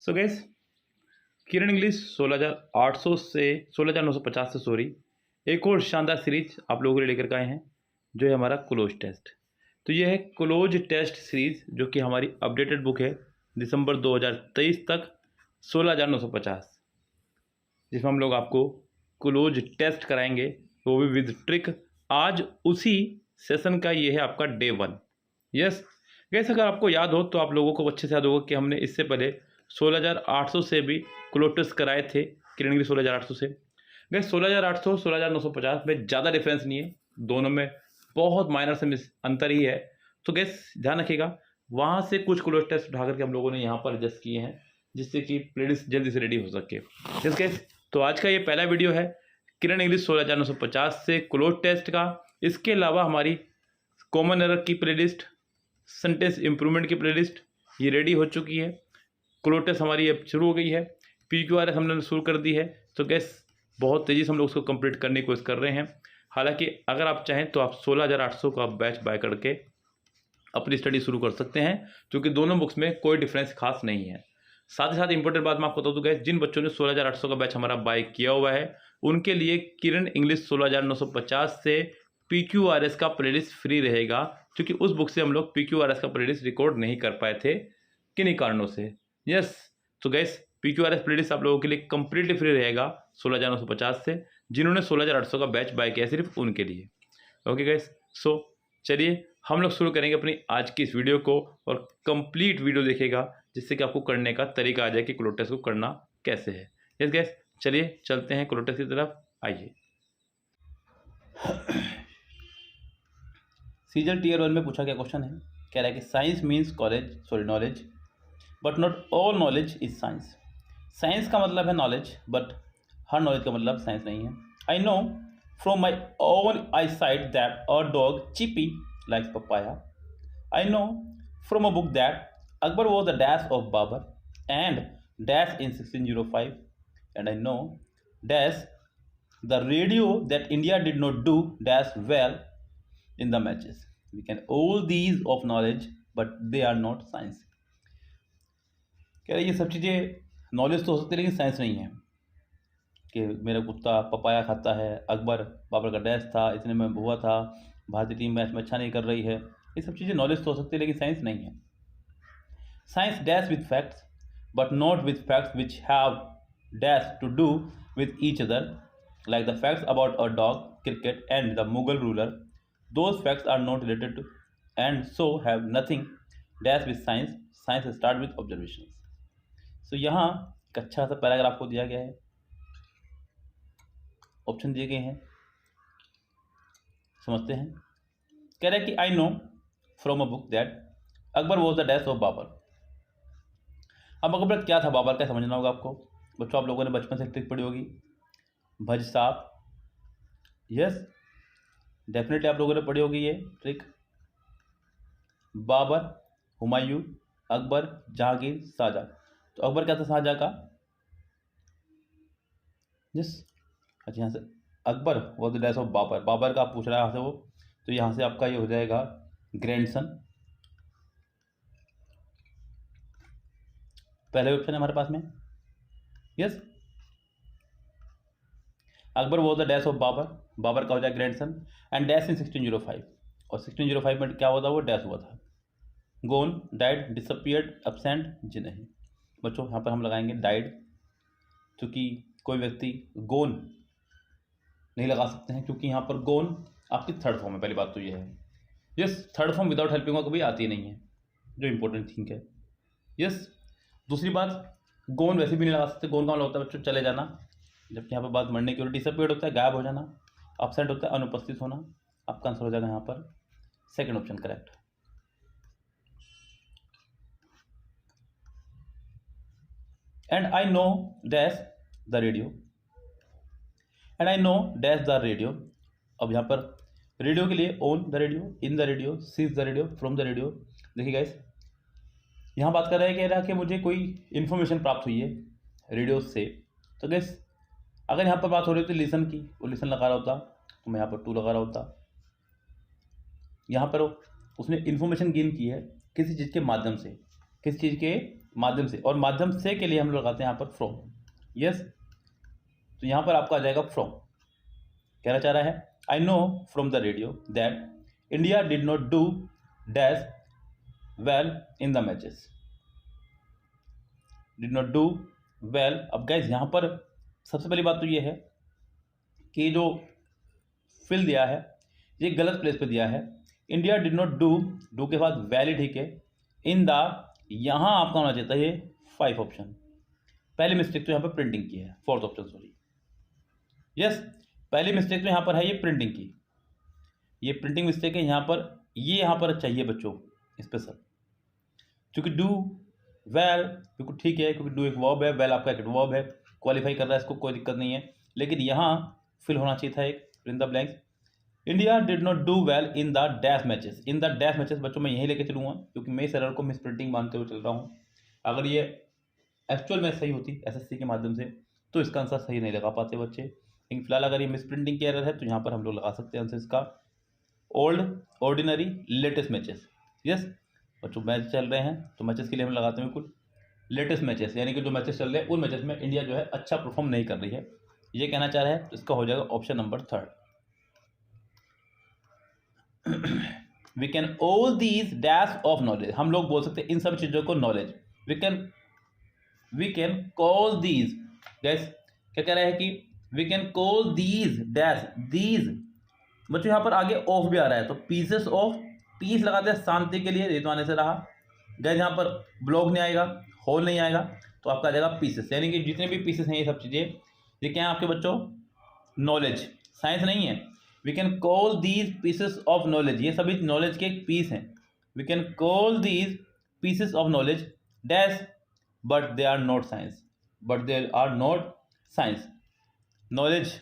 सो gas किरण English 16,800 से 16,950 से sorry एक और शानदार सीरीज आप लोगों के लिए लेकर के आए हैं जो है हमारा क्लोज टेस्ट। तो ये है क्लोज टेस्ट सीरीज जो कि हमारी अपडेटेड बुक है दिसंबर 2023 तक 16,950, जिसमें हम लोग आपको क्लोज टेस्ट कराएंगे वो भी विद ट्रिक। आज उसी सेशन का ये है आपका डे 1। यस गैस, अगर आपको याद हो तो आप लोगों को अच्छे से याद होगा कि हमने इससे पहले 16,800 से भी क्लोज टेस्ट कराए थे किरण इंग्लिश 16,800 से। गैस 16,800 16,950 में ज़्यादा डिफरेंस नहीं है, दोनों में बहुत माइनर से अंतर ही है। तो गैस ध्यान रखिएगा, वहाँ से कुछ क्लोज टेस्ट उठा करके हम लोगों ने यहाँ पर एडजस्ट किए हैं जिससे कि प्लेलिस्ट जल्दी से रेडी हो सके। यस गैस, तो आज का ये पहला वीडियो है किरण इंग्लिश 16,950 से क्लोज टेस्ट का। इसके अलावा हमारी कॉमन एरर की प्लेलिस्ट, सेंटेंस इंप्रूवमेंट की प्लेलिस्ट ये रेडी हो चुकी है। क्लोज टेस्ट हमारी अब शुरू हो गई है, PQRS हमने शुरू कर दी है। तो गैस बहुत तेज़ी से हम लोग उसको कंप्लीट करने की कोशिश कर रहे हैं। हालांकि अगर आप चाहें तो आप 16,800 का बैच बाय करके अपनी स्टडी शुरू कर सकते हैं, क्योंकि दोनों बुक्स में कोई डिफरेंस खास नहीं है। साथ ही साथ इंपॉर्टेंट बात मैं आपको बता दूं गैस, जिन बच्चों ने 16,800 का बैच हमारा बाय किया हुआ है उनके लिए किरण इंग्लिश 16,950 से PQRS का प्लेलिस्ट फ्री रहेगा, क्योंकि उस बुक से हम लोग PQRS का प्लेलिस्ट रिकॉर्ड नहीं कर पाए थे किन्हीं कारणों से। यस, तो गैस PQRS प्लेलिस्ट आप लोगों के लिए कंप्लीटली फ्री रहेगा 16,950 से, जिन्होंने 16,800 का बैच बाय किया सिर्फ उनके लिए। ओके गैस, सो चलिए हम लोग शुरू करेंगे अपनी आज की इस वीडियो को, और कंप्लीट वीडियो देखेगा जिससे कि आपको करने का तरीका आ जाए कि क्लोज टेस्ट को करना कैसे है। यस गैस, चलिए चलते हैं क्लोज टेस्ट की तरफ, आइए। सीजल टीयर 1 में पूछा गया क्वेश्चन है, कह रहा है कि science means knowledge but not all knowledge is science. Science का मतलब है नॉलेज, बट हर नॉलेज का मतलब साइंस नहीं है। आई know from my own I site that a dog Chipi likes papaya. I know from a book that Akbar was the dash of Babur and dash in 1605, and I know dash the radio that India did not do dash well in the matches. We can all these of knowledge, but they are not science. कह रहे ये सब चीज़ें knowledge तो हो सकती है लेकिन साइंस नहीं है। कि मेरा कुत्ता पपाया खाता है, अकबर बाबर का डैश था, इतने में हुआ था, भारतीय टीम मैच में अच्छा नहीं कर रही है, ये सब चीज़ें नॉलेज तो हो सकती है लेकिन साइंस नहीं है। Science dash with facts but not with facts which have dash to do with each other, like the facts about a dog, cricket and the Mughal ruler. Those facts are not related to and so have nothing dash with science. Science start with observation. So यहाँ एक अच्छा सा paragraph को दिया गया है, option दिए गए हैं, समझते हैं। कह रहे हैं कि I know from a book that Akbar was the dash of Babur. अब अकबर क्या था, बाबर का समझना होगा आपको। बच्चों आप लोगों ने बचपन से ट्रिक पढ़ी होगी, भज साहब। यस, डेफिनेटली आप लोगों ने पढ़ी होगी ये ट्रिक। बाबर, हुमायूं, अकबर, जहांगीर, शाहजहां। तो अकबर क्या था, शाहजहां का। यस, अच्छा यहाँ से Akbar was the dash of Babur, Babur का आप पूछ रहा है यहाँ से वो, तो यहाँ से आपका ये हो जाएगा ग्रैंडसन। पहले ऑप्शन है हमारे पास में। Yes, Akbar was the dash of Babur, Babur का हो जाएगा ग्रैंडसन, एंड डैश इन 1605, और 1605 में क्या हुआ था, वो डैश हुआ था। गोन, डाइड, डिसअपियर्ड, एब्सेंट, जी नहीं। बच्चों यहाँ पर हम लगाएंगे डाइड, क्योंकि कोई व्यक्ति गोन नहीं लगा सकते हैं, क्योंकि यहाँ पर गोन आपकी थर्ड फॉर्म है। पहली बात तो ये है। Yes, third form without helping का कभी आती नहीं है, जो इंपॉर्टेंट थिंग है। यस, दूसरी बात, गोन वैसे भी नहीं लगा सकते। गोन का मतलब होता है बच्चों चले जाना, जबकि यहाँ पर बात मरने की। और डिसअपियर्ड होता है गायब हो जाना, एब्सेंट होता है अनुपस्थित होना। आपका आंसर हो जाएगा यहाँ पर second option correct. And I know dash the radio, and I know dash the radio. अब यहाँ पर रेडियो के लिए on the radio, in the radio, sees the radio, from the radio. देखिए गाइस, यहाँ बात कर रहे हैं, कह रहा है कि मुझे कोई इन्फॉर्मेशन प्राप्त हुई है रेडियो से। तो गैस अगर यहाँ पर बात हो रही होती लिसन की, वो लिसन लगा रहा होता तो मैं यहाँ पर टू लगा रहा होता। यहाँ पर उसने इन्फॉर्मेशन गेन की है किसी चीज़ के माध्यम से, किसी चीज़ के माध्यम से, और माध्यम से के लिए हम लोग लगाते हैं यहाँ पर फ्रॉम। यस, तो यहाँ पर आपका आ जाएगा फ्रॉम। कहना चाह रहा है आई know from the radio that India did not do dash well in the matches, did not do well. अब गाइज यहाँ पर सबसे पहली बात तो ये है कि जो फिल दिया है ये गलत प्लेस पे दिया है। इंडिया डिड नॉट डू के बाद वैलिड, ठीक है, इन द, यहाँ आपका होना चाहिए ये 5 ऑप्शन। पहली मिस्टेक तो यहाँ पर प्रिंटिंग की है, 4th ऑप्शन सॉरी। यस, पहली मिस्टेक तो यहाँ पर है ये प्रिंटिंग की, ये प्रिंटिंग मिस्टेक है यहाँ पर, ये यहाँ पर चाहिए बच्चों स्पेशल, क्योंकि डू वेल बिल्कुल ठीक है, क्योंकि डू एक वर्ब है, वेल आपका एक वर्ब है, क्वालिफाई कर रहा है, इसको कोई दिक्कत नहीं है। लेकिन यहाँ फिल होना चाहिए था एक in the blanks. India did not do well in the dash matches. In the dash matches बच्चों मैं यही लेके चलूँगा, क्योंकि मैं इस एरर को मिस प्रिंटिंग मानते हुए चल रहा हूँ। अगर ये एक्चुअल में सही होती एसएससी के माध्यम से तो इसका आंसर सही नहीं लगा पाते बच्चे, लेकिन फिलहाल अगर ये मिस प्रिंटिंग की एरर है तो यहाँ पर हम लोग लगा सकते हैं आंसर इसका old, ordinary, latest matches. Yes बच्चों, मैच चल रहे हैं तो मैचेस के लिए हम लगाते हैं बिल्कुल लेटेस्ट मैचेस, यानी कि जो मैचेस चल रहे हैं उन मैचेस में इंडिया जो है अच्छा परफॉर्म नहीं कर रही है, ये कहना चाह रहा है। तो इसका हो जाएगा option number 3rd। We can all these dash of knowledge, हम लोग बोल सकते हैं इन सब चीज़ों को knowledge. We can call these, guys क्या कह रहा है कि we can call these dash these. बच्चों यहाँ पर आगे ऑफ भी आ रहा है, तो पीसेस ऑफ, पीस लगाते हैं शांति के लिए, ये तो आने से रहा। गैस यहाँ पर ब्लॉक नहीं आएगा, होल नहीं आएगा, तो आपका आ जाएगा पीसेस, यानी कि जितने भी पीसेस हैं ये सब चीज़ें, ये क्या है आपके बच्चों, नॉलेज, साइंस नहीं है। We can call these pieces of knowledge, ये सभी नॉलेज के एक पीस हैं। We can call these pieces of knowledge dash but they are not science, but they are not science. Knowledge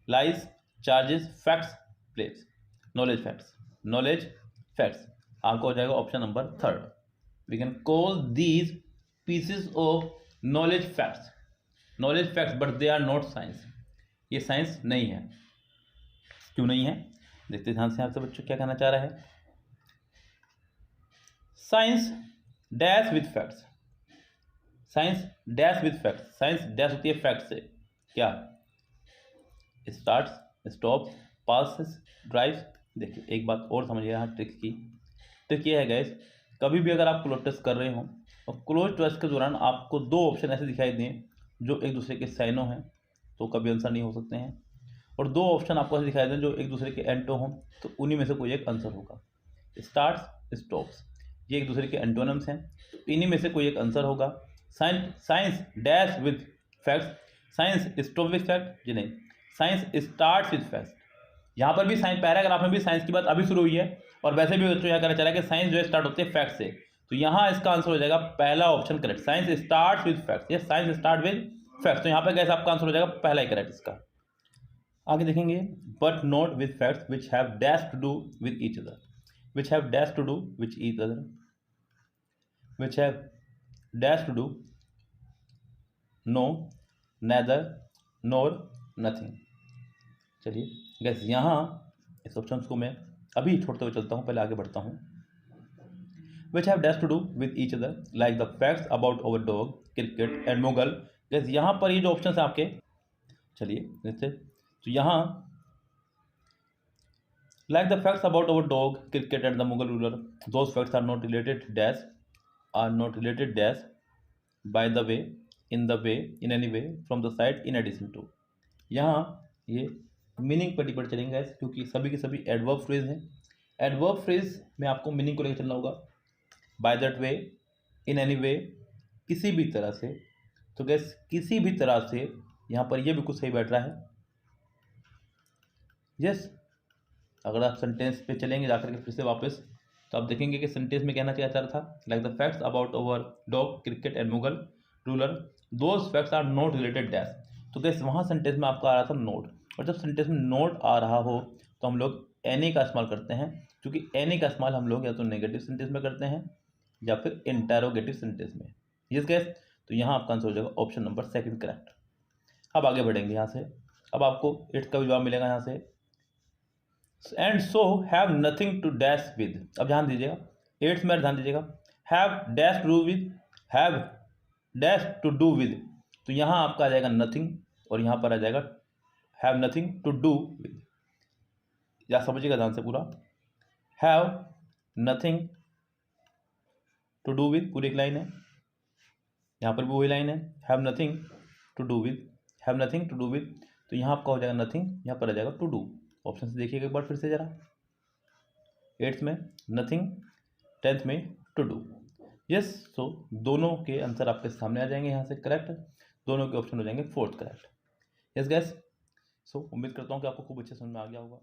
lies, charges, facts, place, knowledge facts, knowledge facts, आपको हो जाएगा option number 3rd। We can call these pieces of knowledge facts, knowledge facts but they are not science, ये science नहीं है। क्यों नहीं है, देखते ध्यान से आपसे बच्चों क्या कहना चाह रहा है। Science dash with facts, science dash with facts, science dash होती है फैक्ट से, क्या, स्टार्ट्स, स्टॉप, पासेस, ड्राइव्स। देखिए एक बात और समझिए यहाँ ट्रिक की, ट्रिक ये है गैस, कभी भी अगर आप क्लोज टेस्ट कर रहे हो और क्लोज टेस्ट के दौरान आपको 2 ऑप्शन ऐसे दिखाई दें जो एक दूसरे के साइनो हैं तो कभी आंसर नहीं हो सकते हैं, और 2 ऑप्शन आपको ऐसे दिखाई दें जो एक दूसरे के एंटो हों तो उन्हीं में से कोई एक आंसर होगा। स्टार्ट्स, स्टॉप्स, ये एक दूसरे के एंटोनिम्स हैं, तो इन्हीं में से कोई एक आंसर होगा। Science dash with facts, science stop with fact, जी नहीं, साइंस स्टार्ट्स विथ फैक्ट्स। यहाँ पर भी साइंस, पैराग्राफ में भी साइंस की बात अभी शुरू हुई है, और वैसे भी बच्चों यहाँ कहना चाह रहा है कि साइंस जो है स्टार्ट होती है फैक्ट से, तो यहाँ इसका आंसर हो जाएगा पहला option correct, science start with facts. ये साइंस स्टार्ट विथ फैक्ट्स, तो यहाँ पर गैस आपका आंसर हो जाएगा पहला ही करेक्ट इसका। आगे देखेंगे, but not with facts which have dash to do with each other, which have dash to do which each other, which have dash to do no, neither, nor, nothing. चलिए guys यहाँ इस option को मैं अभी छोड़ते हुए चलता हूँ, पहले आगे बढ़ता हूँ। Which have dash to do with each other like the facts about our dog, cricket and Mughal. Guys यहाँ पर ये जो ऑप्शन है आपके, चलिए जैसे, तो यहाँ like the facts about our dog, cricket and the Mughal ruler, those facts are not related dash, are not related dash by the way, in the way, in any way, from the side, in addition to. यहाँ ये meaning पर depend चलेंगे क्योंकि सभी के सभी adverb phrase हैं। Adverb phrase में आपको मीनिंग को लेकर चलना होगा, by that way, in any वे, किसी भी तरह से। तो गैस किसी भी तरह से यहाँ पर ये बिल्कुल सही बैठ रहा है। यस, अगर आप सेंटेंस पे चलेंगे जाकर के फिर से वापस, तो आप देखेंगे कि सेंटेंस में कहना चाह रहा था like the facts about our dog, cricket and Mughal ruler, those facts are not related dash. तो गैस वहाँ सेंटेंस में आपका आ रहा था नोट, और जब सेंटेंस में नोट आ रहा हो तो हम लोग एनी का इस्तेमाल करते हैं, क्योंकि एनी का इस्तेमाल हम लोग या तो नेगेटिव सेंटेंस में करते हैं या फिर इंटरोगेटिव सेंटेंस में। यस गैस, तो यहाँ आपका आंसर हो जाएगा ऑप्शन नंबर 2 करेक्ट। अब आगे बढ़ेंगे यहाँ से, अब आपको 8 का भी जवाब मिलेगा यहाँ से। And so have nothing to dash with. अब ध्यान दीजिएगा, 8 में ध्यान दीजिएगा, have dash to do with, have dash to do with, तो यहाँ आपका आ जाएगा नथिंग और यहाँ पर आ जाएगा have nothing to do with. या समझिएगा ध्यान से पूरा, have nothing to do with पूरी एक लाइन है, यहाँ पर भी वही लाइन है, have nothing to do with, have nothing to do with, तो यहाँ आपका हो जाएगा नथिंग, यहाँ पर आ जाएगा टू डू। ऑप्शन से देखिएगा एक बार फिर से जरा, 8th में नथिंग, 10th में टू डू। यस, सो दोनों के आंसर आपके सामने आ जाएंगे यहाँ से करेक्ट, दोनों के ऑप्शन हो जाएंगे 4th करेक्ट। यस गैस, सो उम्मीद करता हूँ कि आपको खूब अच्छे समझ में आ गया होगा।